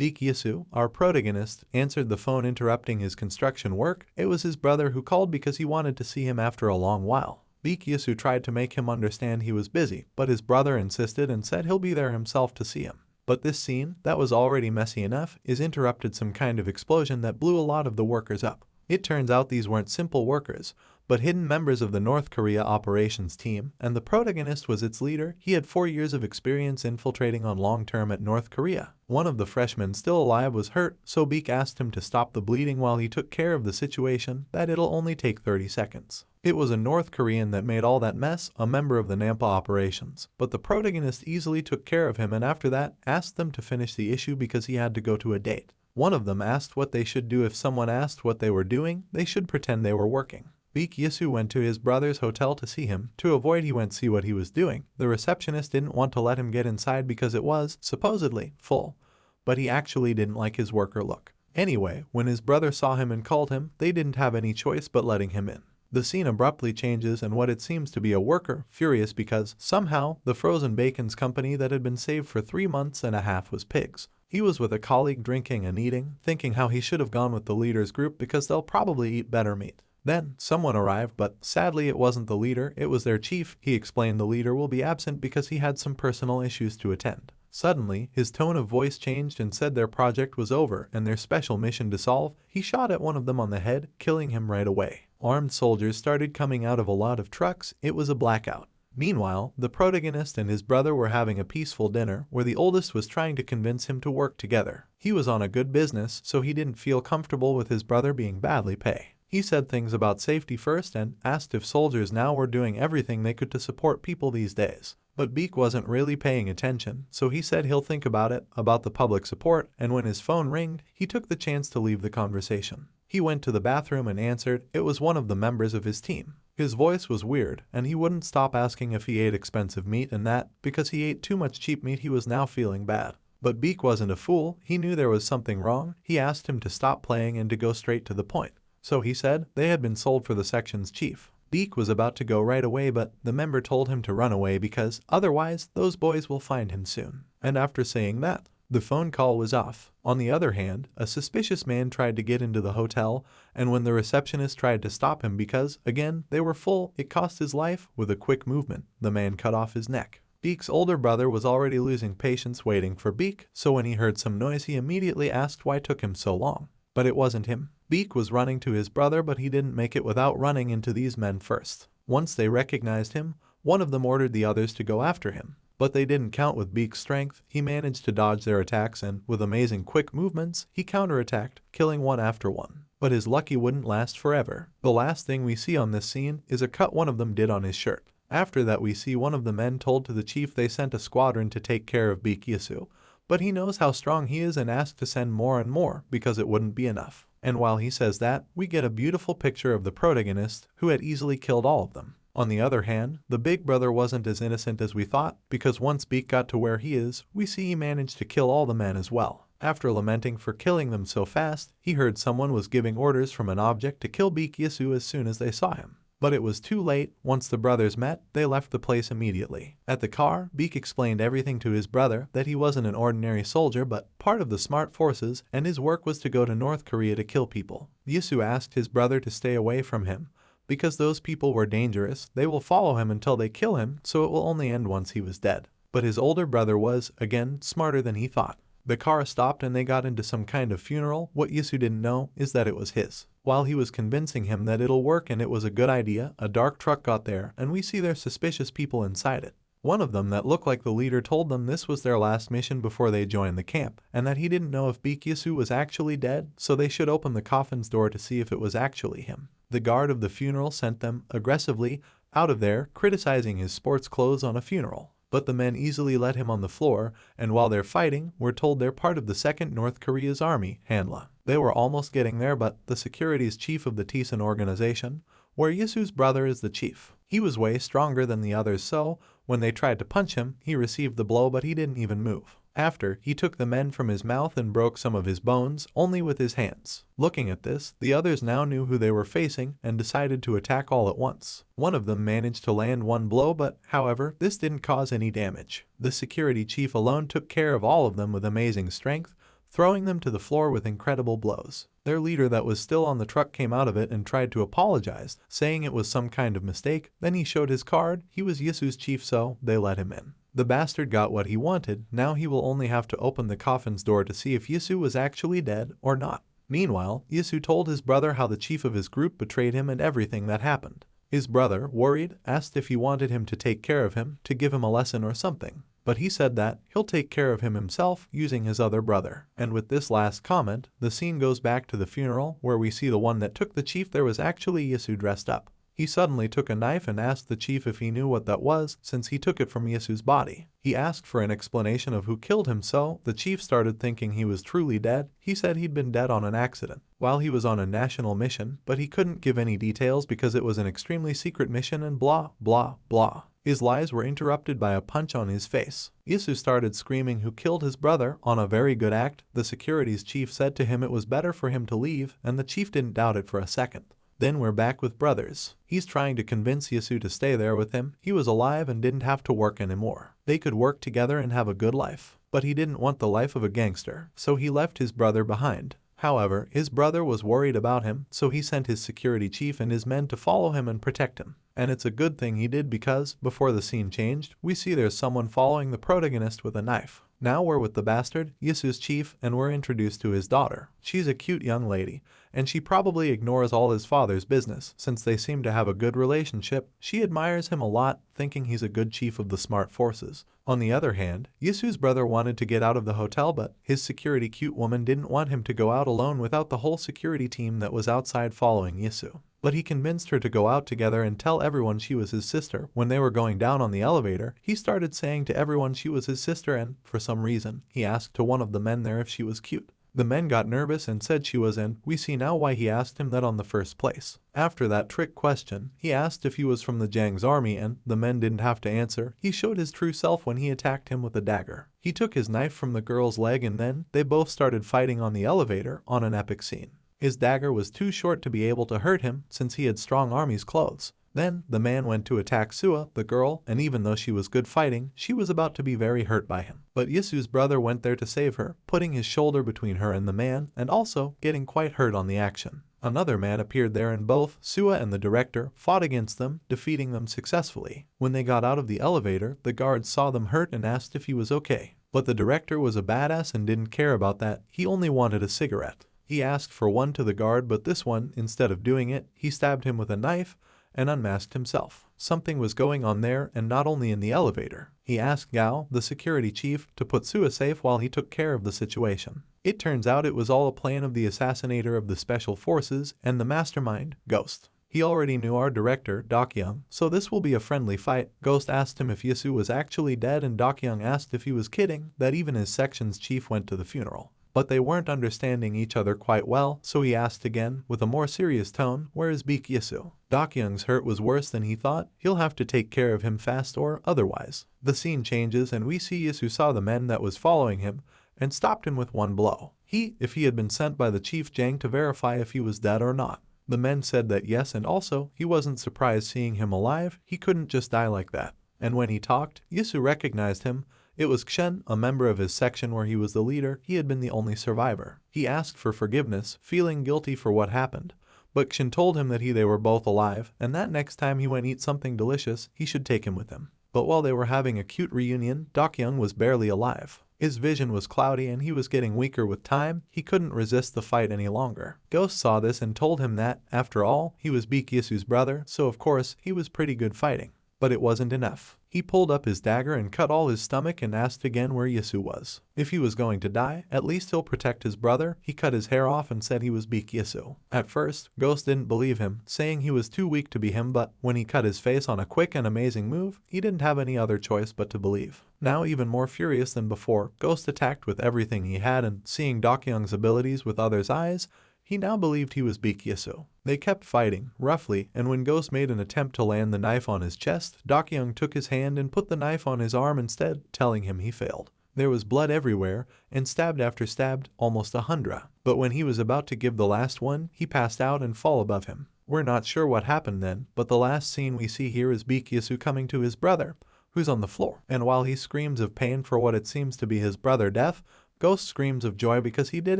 Beak Yisu, our protagonist, answered the phone interrupting his construction work. It was his brother who called because he wanted to see him after a long while. Beak Yisu tried to make him understand he was busy, but his brother insisted and said he'll be there himself to see him. But this scene, that was already messy enough, is interrupted some kind of explosion that blew a lot of the workers up. It turns out these weren't simple workers, but hidden members of the North Korea operations team, and the protagonist was its leader. He had 4 years of experience infiltrating on long-term at North Korea. One of the freshmen still alive was hurt, so Beak asked him to stop the bleeding while he took care of the situation, that it'll only take 30 seconds. It was a North Korean that made all that mess, a member of the Nampa operations, but the protagonist easily took care of him and after that, asked them to finish the issue because he had to go to a date. One of them asked what they should do if someone asked what they were doing, they should pretend they were working. Beak Yisu went to his brother's hotel to see him. To avoid he went see what he was doing. The receptionist didn't want to let him get inside because it was, supposedly, full. But he actually didn't like his worker look. Anyway, when his brother saw him and called him, they didn't have any choice but letting him in. The scene abruptly changes and what it seems to be a worker, furious because, somehow, the frozen bacon's company that had been saved for 3 months and a half was pigs. He was with a colleague drinking and eating, thinking how he should have gone with the leader's group because they'll probably eat better meat. Then, someone arrived but, sadly it wasn't the leader, it was their chief. He explained the leader will be absent because he had some personal issues to attend. Suddenly, his tone of voice changed and said their project was over and their special mission to solve. He shot at one of them on the head, killing him right away. Armed soldiers started coming out of a lot of trucks. It was a blackout. Meanwhile, the protagonist and his brother were having a peaceful dinner where the oldest was trying to convince him to work together. He was on a good business, so he didn't feel comfortable with his brother being badly paid. He said things about safety first and asked if soldiers now were doing everything they could to support people these days. But Beak wasn't really paying attention, so he said he'll think about it, about the public support, and when his phone ringed, he took the chance to leave the conversation. He went to the bathroom and answered. It was one of the members of his team. His voice was weird, and he wouldn't stop asking if he ate expensive meat and that, because he ate too much cheap meat he was now feeling bad. But Beak wasn't a fool, he knew there was something wrong. He asked him to stop playing and to go straight to the point. So he said they had been sold for the section's chief. Beak was about to go right away but the member told him to run away because otherwise those boys will find him soon. And after saying that, the phone call was off. On the other hand, a suspicious man tried to get into the hotel and when the receptionist tried to stop him because, again, they were full, it cost his life. With a quick movement, the man cut off his neck. Beak's older brother was already losing patience waiting for Beak, so when he heard some noise he immediately asked why it took him so long. But it wasn't him. Beak was running to his brother but he didn't make it without running into these men first. Once they recognized him, one of them ordered the others to go after him. But they didn't count with Beak's strength. He managed to dodge their attacks and, with amazing quick movements, he counterattacked, killing one after one. But his lucky wouldn't last forever. The last thing we see on this scene is a cut one of them did on his shirt. After that we see one of the men told to the chief they sent a squadron to take care of Beak Yisu. But he knows how strong he is and asked to send more and more because it wouldn't be enough. And while he says that, we get a beautiful picture of the protagonist who had easily killed all of them. On the other hand, the big brother wasn't as innocent as we thought because once Beak got to where he is, we see he managed to kill all the men as well. After lamenting for killing them so fast, he heard someone was giving orders from an object to kill Beak Yisu as soon as they saw him. But it was too late. Once the brothers met, they left the place immediately. At the car, Beak explained everything to his brother, that he wasn't an ordinary soldier but part of the smart forces and his work was to go to North Korea to kill people. Yisu asked his brother to stay away from him because those people were dangerous. They will follow him until they kill him, so it will only end once he was dead. But his older brother was, again, smarter than he thought. The car stopped and they got into some kind of funeral. What Yisu didn't know is that it was his. While he was convincing him that it'll work and it was a good idea, a dark truck got there and we see there's suspicious people inside it. One of them that looked like the leader told them this was their last mission before they joined the camp and that he didn't know if Beak Yisu was actually dead, so they should open the coffin's door to see if it was actually him. The guard of the funeral sent them, aggressively, out of there, criticizing his sports clothes on a funeral. But the men easily let him on the floor, and while they're fighting, we're told they're part of the 2nd North Korea's army, Manhwa. They were almost getting there but the security's chief of the Tisan organization, where Yisu's brother is the chief. He was way stronger than the others so, when they tried to punch him, he received the blow but he didn't even move. After, he took the men from his mouth and broke some of his bones, only with his hands. Looking at this, the others now knew who they were facing and decided to attack all at once. One of them managed to land one blow but, however, this didn't cause any damage. The security chief alone took care of all of them with amazing strength, throwing them to the floor with incredible blows. Their leader that was still on the truck came out of it and tried to apologize, saying it was some kind of mistake. Then he showed his card. He was Yasu's chief, so they let him in. The bastard got what he wanted. Now he will only have to open the coffin's door to see if Yasu was actually dead or not. Meanwhile, Yasu told his brother how the chief of his group betrayed him and everything that happened. His brother, worried, asked if he wanted him to take care of him, to give him a lesson or something. But he said that he'll take care of him himself using his other brother. And with this last comment, the scene goes back to the funeral where we see the one that took the chief. There was actually Yasu dressed up. He suddenly took a knife and asked the chief if he knew what that was, since he took it from Yasu's body. He asked for an explanation of who killed him, so the chief started thinking he was truly dead. He said he'd been dead on an accident while he was on a national mission, but he couldn't give any details because it was an extremely secret mission and blah blah blah. His lies were interrupted by a punch on his face. Yasu started screaming who killed his brother. On a very good act, the securities chief said to him it was better for him to leave, and the chief didn't doubt it for a second. Then we're back with brothers. He's trying to convince Yasu to stay there with him. He was alive and didn't have to work anymore. They could work together and have a good life. But he didn't want the life of a gangster, so he left his brother behind. However, his brother was worried about him, so he sent his security chief and his men to follow him and protect him. And it's a good thing he did because, before the scene changed, we see there's someone following the protagonist with a knife. Now we're with the bastard, Yasu's chief, and we're introduced to his daughter. She's a cute young lady, and she probably ignores all his father's business, since they seem to have a good relationship. She admires him a lot, thinking he's a good chief of the smart forces. On the other hand, Yasu's brother wanted to get out of the hotel, but his security cute woman didn't want him to go out alone without the whole security team that was outside following Yasu. But he convinced her to go out together and tell everyone she was his sister. When they were going down on the elevator, he started saying to everyone she was his sister, and, for some reason, he asked to one of the men there if she was cute. The men got nervous and said she was, and we see now why he asked him that on the first place. After that trick question, he asked if he was from the Jang's army, and the men didn't have to answer. He showed his true self when he attacked him with a dagger. He took his knife from the girl's leg, and then they both started fighting on the elevator on an epic scene. His dagger was too short to be able to hurt him since he had strong army's clothes. Then, the man went to attack Sua, the girl, and even though she was good fighting, she was about to be very hurt by him. But Yasu's brother went there to save her, putting his shoulder between her and the man, and also getting quite hurt on the action. Another man appeared there, and both Sua and the director fought against them, defeating them successfully. When they got out of the elevator, the guards saw them hurt and asked if he was okay. But the director was a badass and didn't care about that. He only wanted a cigarette. He asked for one to the guard, but this one, instead of doing it, he stabbed him with a knife and unmasked himself. Something was going on there, and not only in the elevator. He asked Gao, the security chief, to put Sua safe while he took care of the situation. It turns out it was all a plan of the assassinator of the special forces and the mastermind, Ghost. He already knew our director, Dokyoung, so this will be a friendly fight. Ghost asked him if Yasu was actually dead, and Dokyoung asked if he was kidding, that even his section's chief went to the funeral. But they weren't understanding each other quite well, so he asked again, with a more serious tone, where is Beak Yasu? Dokyoung's hurt was worse than he thought. He'll have to take care of him fast or otherwise. The scene changes and we see Yasu saw the men that was following him and stopped him with one blow. If he had been sent by the Chief Jang to verify if he was dead or not. The men said that yes, and also, he wasn't surprised seeing him alive. He couldn't just die like that. And when he talked, Yasu recognized him. It was Kshen, a member of his section where he was the leader. He had been the only survivor. He asked for forgiveness, feeling guilty for what happened. But Kshen told him that they were both alive, and that next time he went eat something delicious, he should take him with him. But while they were having a cute reunion, Dokyoung was barely alive. His vision was cloudy and he was getting weaker with time. He couldn't resist the fight any longer. Ghost saw this and told him that, after all, he was Beak Yasu's brother, so of course, he was pretty good fighting. But it wasn't enough. He pulled up his dagger and cut all his stomach and asked again where Yasu was. If he was going to die, at least he'll protect his brother. He cut his hair off and said he was Beak Yasu. At first, Ghost didn't believe him, saying he was too weak to be him, but when he cut his face on a quick and amazing move, he didn't have any other choice but to believe. Now even more furious than before, Ghost attacked with everything he had, and seeing Dokyoung's abilities with others' eyes, he now believed he was Beak Yasu. They kept fighting, roughly, and when Ghost made an attempt to land the knife on his chest, Dokyoung took his hand and put the knife on his arm instead, telling him he failed. There was blood everywhere, and stabbed after stabbed, almost 100. But when he was about to give the last one, he passed out and fell above him. We're not sure what happened then, but the last scene we see here is Beak Yasu coming to his brother, who's on the floor. And while he screams of pain for what it seems to be his brother's death, Ghost screams of joy because he did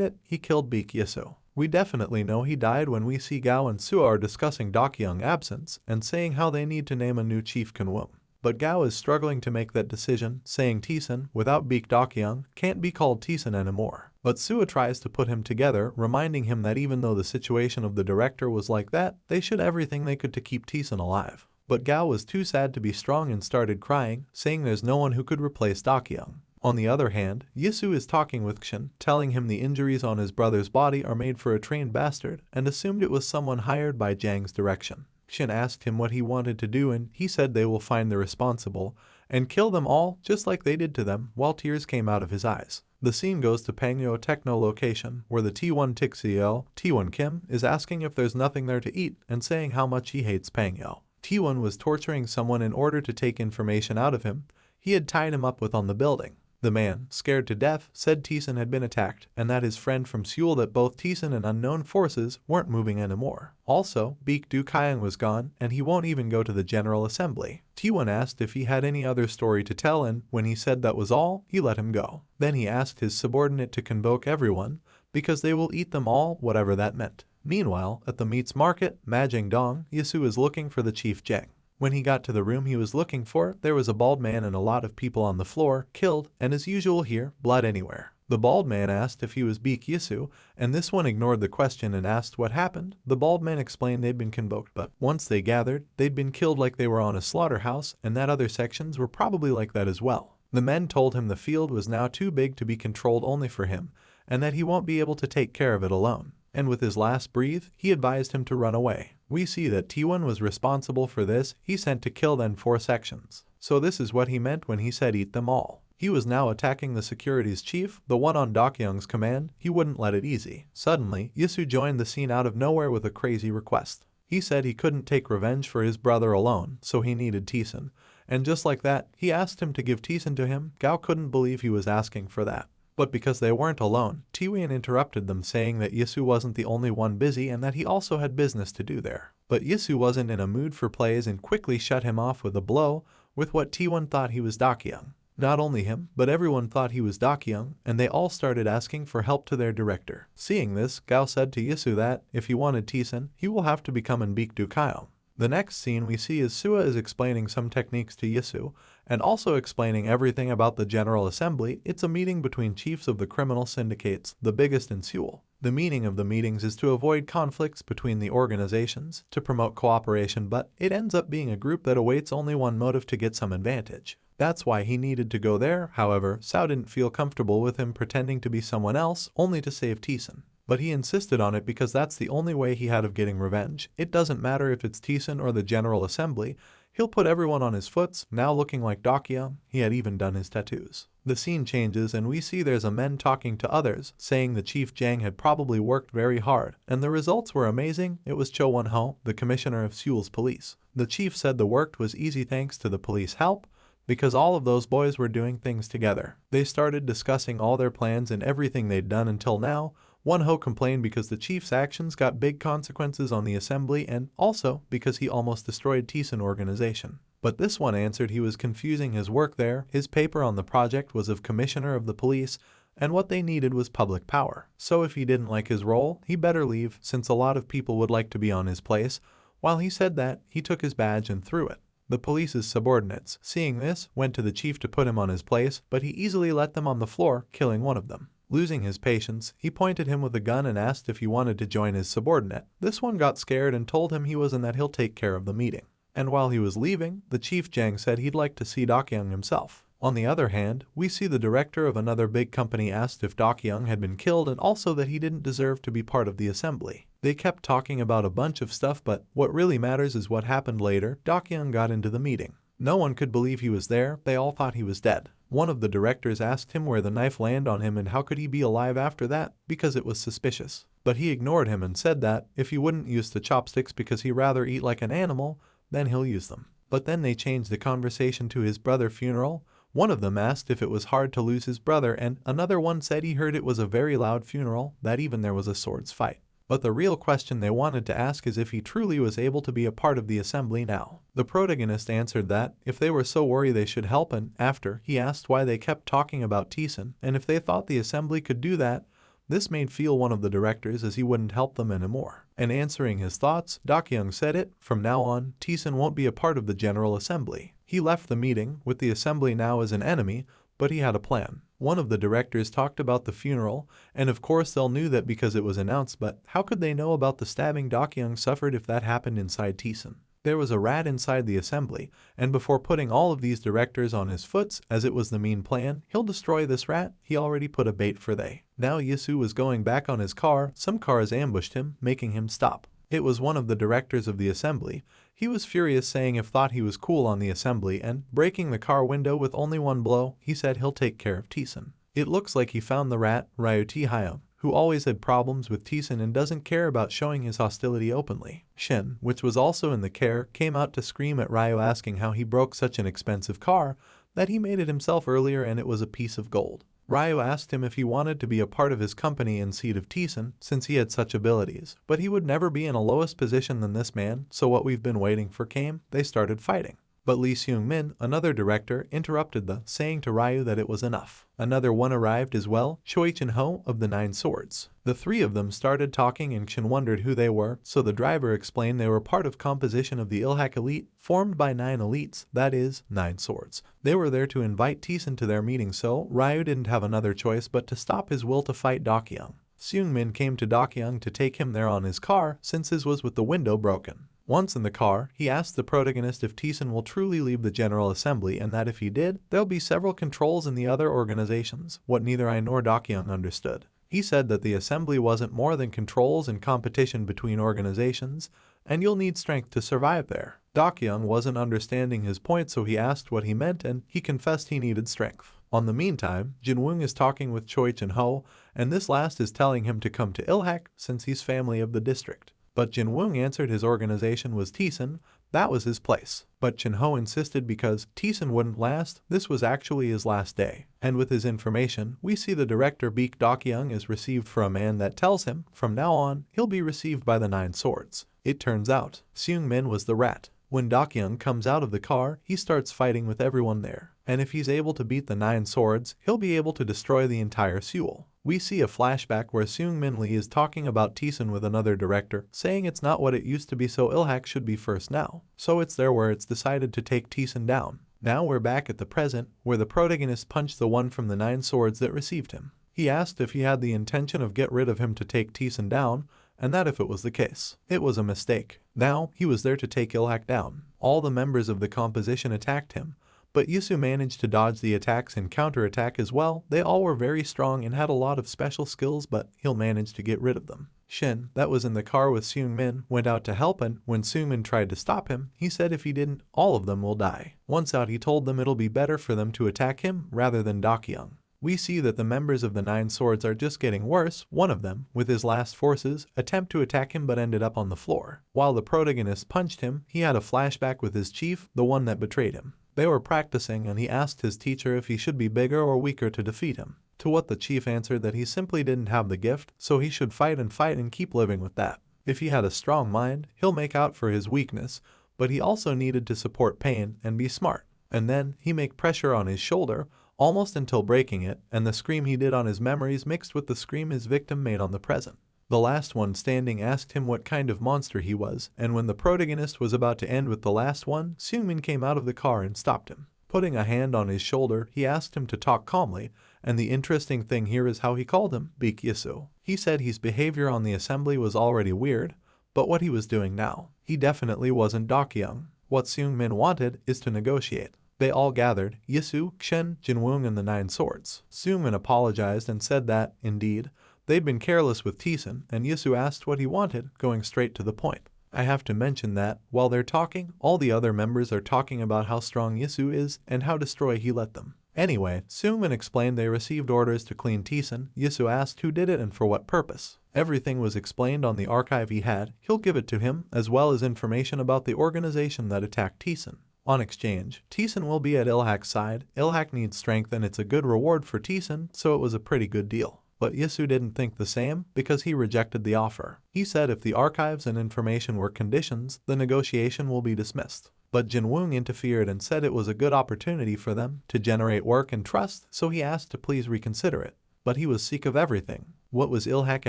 it. He killed Beak Yisu. We definitely know he died when we see Gao and Suo are discussing Dokyeong's absence and saying how they need to name a new chief Kunwum. But Gao is struggling to make that decision, saying Tisun, without Beak Dokyeong, can't be called Tisun anymore. But Suo tries to put him together, reminding him that even though the situation of the director was like that, they should everything they could to keep Tisun alive. But Gao was too sad to be strong and started crying, saying there's no one who could replace Dokyeong. On the other hand, Yisu is talking with Kshin, telling him the injuries on his brother's body are made for a trained bastard, and assumed it was someone hired by Jang's direction. Kshin asked him what he wanted to do and he said they will find the responsible and kill them all just like they did to them, while tears came out of his eyes. The scene goes to Pangyo Techno location where the T1 Tik CEO, T1 Kim, is asking if there's nothing there to eat and saying how much he hates Pangyo. T1 was torturing someone in order to take information out of him he had tied him up with on the building. The man, scared to death, said Tisun had been attacked and that his friend from Seoul that both Tisun and unknown forces weren't moving anymore. Also, Beak Dokyeong was gone and he won't even go to the General Assembly. T1 asked if he had any other story to tell and when he said that was all, he let him go. Then he asked his subordinate to convoke everyone because they will eat them all, whatever that meant. Meanwhile, at the meats market, Majingdong, Yisu is looking for the Chief Jang. When he got to the room he was looking for, there was a bald man and a lot of people on the floor, killed, and as usual here, blood anywhere. The bald man asked if he was Beak Yisu, and this one ignored the question and asked what happened. The bald man explained they'd been convoked, but once they gathered, they'd been killed like they were on a slaughterhouse, and that other sections were probably like that as well. The men told him the field was now too big to be controlled only for him, and that he won't be able to take care of it alone. And with his last breath, he advised him to run away. We see that T1 was responsible for this, he sent to kill then 4 sections. So this is what he meant when he said eat them all. He was now attacking the securities chief, the one on Dokyeong's command. He wouldn't let it easy. Suddenly, Yisu joined the scene out of nowhere with a crazy request. He said he couldn't take revenge for his brother alone, so he needed Tisun. And just like that, he asked him to give Tisun to him. Gao couldn't believe he was asking for that. But because they weren't alone, Tiwin interrupted them saying that Yisu wasn't the only one busy and that he also had business to do there. But Yisu wasn't in a mood for plays and quickly shut him off with a blow with what T1 thought he was Dokyeong. Not only him, but everyone thought he was Dokyeong, and they all started asking for help to their director. Seeing this, Gao said to Yisu that, if he wanted Tisun, he will have to become an Beak Dokyeong. The next scene we see is Suo is explaining some techniques to Yisu, and also explaining everything about the General Assembly. It's a meeting between chiefs of the criminal syndicates, the biggest in Seoul. The meaning of the meetings is to avoid conflicts between the organizations, to promote cooperation, but it ends up being a group that awaits only one motive to get some advantage. That's why he needed to go there. However, Sao didn't feel comfortable with him pretending to be someone else only to save Tisun. But he insisted on it because that's the only way he had of getting revenge. It doesn't matter if it's Tisun or the General Assembly, he'll put everyone on his foots, now looking like Dokyeong. He had even done his tattoos. The scene changes and we see there's a men talking to others, saying the Chief Jang had probably worked very hard, and the results were amazing. It was Cho Won-ho, the commissioner of Seoul's police. The chief said the work was easy thanks to the police help, because all of those boys were doing things together. They started discussing all their plans and everything they'd done until now. Won-ho complained because the chief's actions got big consequences on the assembly and also because he almost destroyed Tisun organization. But this one answered he was confusing his work there. His paper on the project was of commissioner of the police, and what they needed was public power. So if he didn't like his role, he better leave, since a lot of people would like to be on his place. While he said that, he took his badge and threw it. The police's subordinates, seeing this, went to the chief to put him on his place, but he easily let them on the floor, killing one of them. Losing his patience, he pointed him with a gun and asked if he wanted to join his subordinate. This one got scared and told him he was and that he'll take care of the meeting. And while he was leaving, the Chief Jang said he'd like to see Dokyeong himself. On the other hand, we see the director of another big company asked if Dokyeong had been killed and also that he didn't deserve to be part of the assembly. They kept talking about a bunch of stuff, but what really matters is what happened later. Dokyeong got into the meeting. No one could believe he was there. They all thought he was dead. One of the directors asked him where the knife landed on him and how could he be alive after that, because it was suspicious. But he ignored him and said that if he wouldn't use the chopsticks because he'd rather eat like an animal, then he'll use them. But then they changed the conversation to his brother's funeral. One of them asked if it was hard to lose his brother, and another one said he heard it was a very loud funeral, that even there was a swords fight. But the real question they wanted to ask is if he truly was able to be a part of the assembly now. The protagonist answered that if they were so worried they should help, and after he asked why they kept talking about Tison and if they thought the assembly could do that, this made feel one of the directors as he wouldn't help them anymore. And answering his thoughts, Dokyung said it, from now on, Tison won't be a part of the General Assembly. He left the meeting, with the assembly now as an enemy, but he had a plan. One of the directors talked about the funeral, and of course they'll knew that because it was announced, but how could they know about the stabbing Dokyung suffered if that happened inside Tison? There was a rat inside the assembly, and before putting all of these directors on his foots, as it was the mean plan, he'll destroy this rat. He already put a bait for they. Now Yisu was going back on his car. Some cars ambushed him, making him stop. It was one of the directors of the assembly. He was furious, saying if thought he was cool on the assembly, and breaking the car window with only one blow, he said he'll take care of Tison. It looks like he found the rat, Ryuti Hayam, who always had problems with Tison and doesn't care about showing his hostility openly. Shin, which was also in the car, came out to scream at Ryu, asking how he broke such an expensive car, that he made it himself earlier and it was a piece of gold. Ryu asked him if he wanted to be a part of his company in seat of Tison, since he had such abilities, but he would never be in a lowest position than this man, so what we've been waiting for came. They started fighting. But Lee Seung-min, another director, interrupted saying to Ryu that it was enough. Another one arrived as well, Choi Chin-ho of the 9 Swords. The three of them started talking and Chin wondered who they were, so the driver explained they were part of composition of the Ilhak Elite, formed by 9 elites, that is, 9 Swords. They were there to invite Tison to their meeting, so Ryu didn't have another choice but to stop his will to fight Dokyung. Seung-min came to Dokyung to take him there on his car, since his was with the window broken. Once in the car, he asked the protagonist if Tison will truly leave the General Assembly and that if he did, there'll be several controls in the other organizations, what neither I nor Dokyung understood. He said that the assembly wasn't more than controls and competition between organizations, and you'll need strength to survive there. Dokyung wasn't understanding his point, so he asked what he meant and he confessed he needed strength. On the meantime, Jinwoong is talking with Choi Chin-ho, and this last is telling him to come to Ilhak since he's family of the district. But Jinwoong answered his organization was Tison, that was his place. But Chin-ho insisted because Tison wouldn't last, this was actually his last day. And with his information, we see the director Baek Dokyung is received for a man that tells him, from now on, he'll be received by the 9 Swords. It turns out, Seung-min was the rat. When Dokyung comes out of the car, he starts fighting with everyone there. And if he's able to beat the 9 Swords, he'll be able to destroy the entire Seoul. We see a flashback where Seung-min Lee is talking about Tison with another director, saying it's not what it used to be, so Ilhak should be first now. So it's there where it's decided to take Tison down. Now we're back at the present, where the protagonist punched the one from the 9 Swords that received him. He asked if he had the intention of get rid of him to take Tison down, and that if it was the case. It was a mistake. Now, he was there to take Ilhak down. All the members of the composition attacked him, but Yisu managed to dodge the attacks and counterattack as well. They all were very strong and had a lot of special skills, but he'll manage to get rid of them. Shin, that was in the car with Seung-min, went out to help, and when Seung-min tried to stop him, he said if he didn't, all of them will die. Once out, he told them it'll be better for them to attack him rather than Dokyung. We see that the members of the 9 Swords are just getting worse. One of them, with his last forces, attempt to attack him but ended up on the floor. While the protagonist punched him, he had a flashback with his chief, the one that betrayed him. They were practicing and he asked his teacher if he should be bigger or weaker to defeat him. To what the chief answered that he simply didn't have the gift, so he should fight and keep living with that. If he had a strong mind, he'll make out for his weakness, but he also needed to support pain and be smart. And then, he make pressure on his shoulder, almost until breaking it, and the scream he did on his memories mixed with the scream his victim made on the present. The last one standing asked him what kind of monster he was, and when the protagonist was about to end with the last one, Seung-min came out of the car and stopped him. Putting a hand on his shoulder, he asked him to talk calmly, and the interesting thing here is how he called him, Baek Yisu. He said his behavior on the assembly was already weird, but what he was doing now, he definitely wasn't Dokyung. What Seung-min wanted is to negotiate. They all gathered, Yisu, Kshen, Jinwoong and the 9 Swords. Seung-min apologized and said that, indeed, they'd been careless with Tison, and Yisu asked what he wanted, going straight to the point. I have to mention that, while they're talking, all the other members are talking about how strong Yisu is and how destroy he let them. Anyway, Seung-min explained they received orders to clean Tison. Yisu asked who did it and for what purpose. Everything was explained on the archive he had. He'll give it to him, as well as information about the organization that attacked Tison. On exchange, Tison will be at Ilhak's side. Ilhak needs strength and it's a good reward for Tison, so it was a pretty good deal. but Yisu didn't think the same because he rejected the offer. He said if the archives and information were conditions, the negotiation will be dismissed. But Jinwoong interfered and said it was a good opportunity for them to generate work and trust, so he asked to please reconsider it. But he was sick of everything. What was Ilhak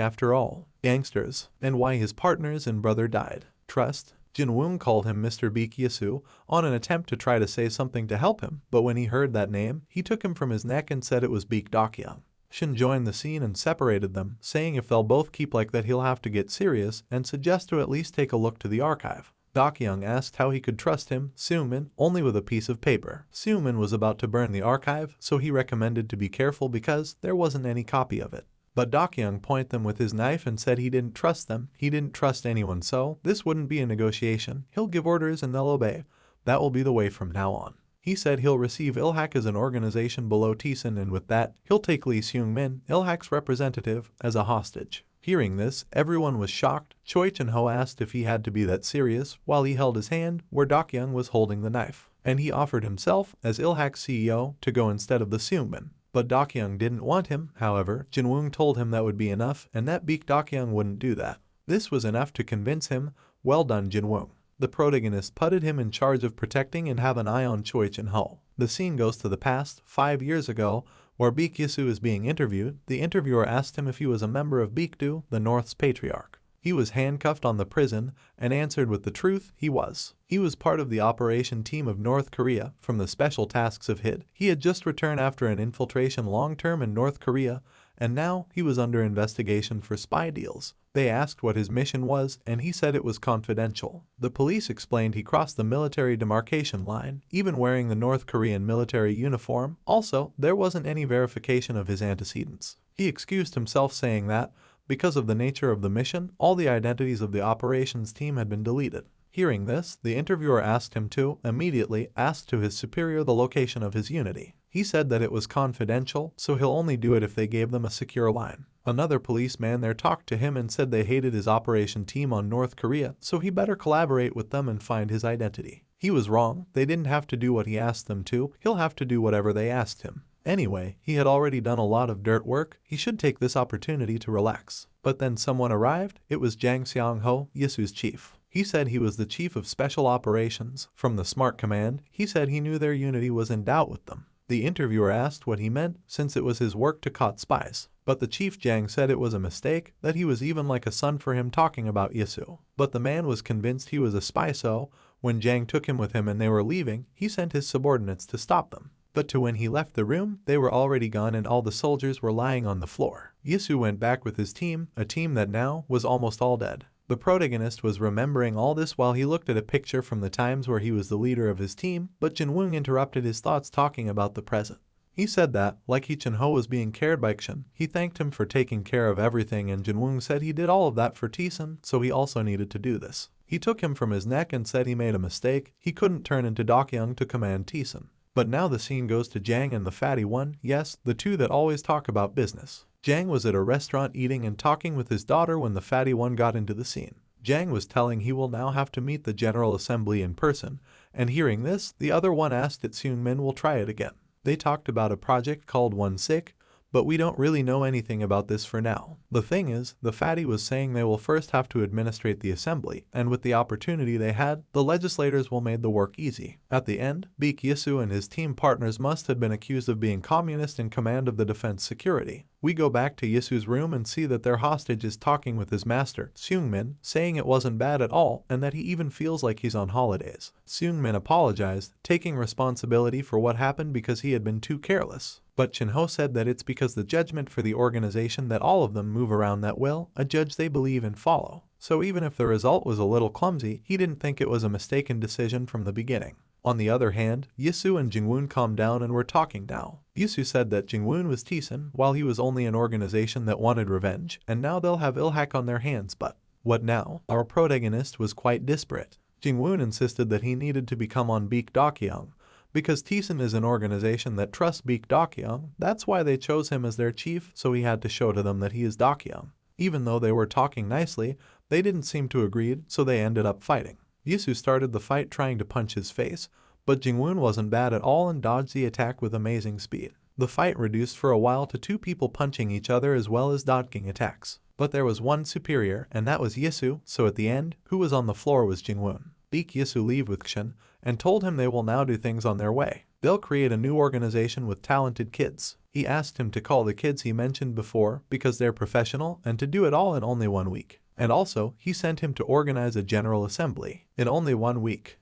after all? Gangsters. And why his partners and brother died. Trust. Jinwoong called him Mr. Beek Yisu on an attempt to try to say something to help him, but when he heard that name, he took him from his neck and said it was Beek Dokyeong. Shin joined the scene and separated them, saying if they'll both keep like that he'll have to get serious and suggest to at least take a look to the archive. Dokyeong asked how he could trust him, Seungmin, only with a piece of paper. Seungmin was about to burn the archive, so he recommended to be careful because there wasn't any copy of it. But Dokyeong pointed them with his knife and said he didn't trust them, he didn't trust anyone, so this wouldn't be a negotiation. He'll give orders and they'll obey. That will be the way from now on. He said he'll receive Ilhak as an organization below Tisun, and with that, he'll take Lee Seungmin, Ilhak's representative, as a hostage. Hearing this, everyone was shocked. Choi Chin-ho asked if he had to be that serious while he held his hand where Dokyeong was holding the knife, and he offered himself as Ilhak's CEO to go instead of the Seungmin. But Dokyeong didn't want him. However, Jinwoong told him that would be enough and that Beek Dokyeong wouldn't do that. This was enough to convince him. Well done, Jinwoong. The protagonist putted him in charge of protecting and have an eye on Choi Chin-ho. The scene goes to the past, 5 years ago, where Beek Yisu is being interviewed. The interviewer asked him if he was a member of Baekdu, the North's patriarch. He was handcuffed on the prison and answered with the truth he was. He was part of the operation team of North Korea from the special tasks of HID. He had just returned after an infiltration long-term in North Korea, and now he was under investigation for spy deals. They asked what his mission was, and he said it was confidential. The police explained he crossed the military demarcation line, even wearing the North Korean military uniform. Also, there wasn't any verification of his antecedents. He excused himself, saying that, because of the nature of the mission, all the identities of the operations team had been deleted. Hearing this, the interviewer asked him to immediately ask to his superior the location of his unity. He said that it was confidential, so he'll only do it if they gave them a secure line. Another policeman there talked to him and said they hated his operation team on North Korea, so he better collaborate with them and find his identity. He was wrong. They didn't have to do what he asked them to. He'll have to do whatever they asked him. Anyway, he had already done a lot of dirt work. He should take this opportunity to relax. But then someone arrived. It was Jang Seong-ho, Yisu's chief. He said he was the chief of special operations from the Smart Command. He said he knew their unity was in doubt with them. The interviewer asked what he meant, since it was his work to caught spies. But the chief Jang said it was a mistake, that he was even like a son for him talking about Yisu. But the man was convinced he was a spy, so when Jang took him with him and they were leaving, he sent his subordinates to stop them. But when he left the room, they were already gone and all the soldiers were lying on the floor. Yisu went back with his team, a team that now was almost all dead. The protagonist was remembering all this while he looked at a picture from the times where he was the leader of his team, but Jinwoong interrupted his thoughts talking about the present. He said that, like Chin-ho was being cared by Kshin, he thanked him for taking care of everything, and Jinwoong said he did all of that for Tisun, so he also needed to do this. He took him from his neck and said he made a mistake. He couldn't turn into Dokyeong to command Tisun. But now the scene goes to Jang and the fatty one, yes, the two that always talk about business. Jang was at a restaurant eating and talking with his daughter when the fatty one got into the scene. Jang was telling he will now have to meet the General Assembly in person, and hearing this, the other one asked if Seungmin will try it again. They talked about a project called One Sick, but we don't really know anything about this for now. The thing is, the fatty was saying they will first have to administrate the assembly, and with the opportunity they had, the legislators will make the work easy. At the end, Beek Yisu and his team partners must have been accused of being communist in command of the defense security. We go back to Yisu's room and see that their hostage is talking with his master, Seungmin, saying it wasn't bad at all and that he even feels like he's on holidays. Seungmin apologized, taking responsibility for what happened because he had been too careless. But Chin-ho said that it's because the judgment for the organization that all of them move around that will, a judge they believe and follow. So even if the result was a little clumsy, he didn't think it was a mistaken decision from the beginning. On the other hand, Yisu and Jingwoon calmed down and were talking now. Yisu said that Jingwoon was Tisun, while he was only an organization that wanted revenge, and now they'll have Ilhak on their hands, but what now? Our protagonist was quite desperate. Jingwoon insisted that he needed to become on Beek Dokyeong. Because Tisun is an organization that trusts Beek Dokyeong, that's why they chose him as their chief, so he had to show to them that he is Dokyeong. Even though they were talking nicely, they didn't seem to agree, so they ended up fighting. Yisu started the fight trying to punch his face, but Jingwoon wasn't bad at all and dodged the attack with amazing speed. The fight reduced for a while to 2 people punching each other as well as dodging attacks. But there was one superior, and that was Yisu, so at the end, who was on the floor was Jingwon. Beat Yisu leave with Kshin and told him they will now do things on their way. They'll create a new organization with talented kids. He asked him to call the kids he mentioned before because they're professional and to do it all in only 1 week. And also, he sent him to organize a general assembly in only 1 week.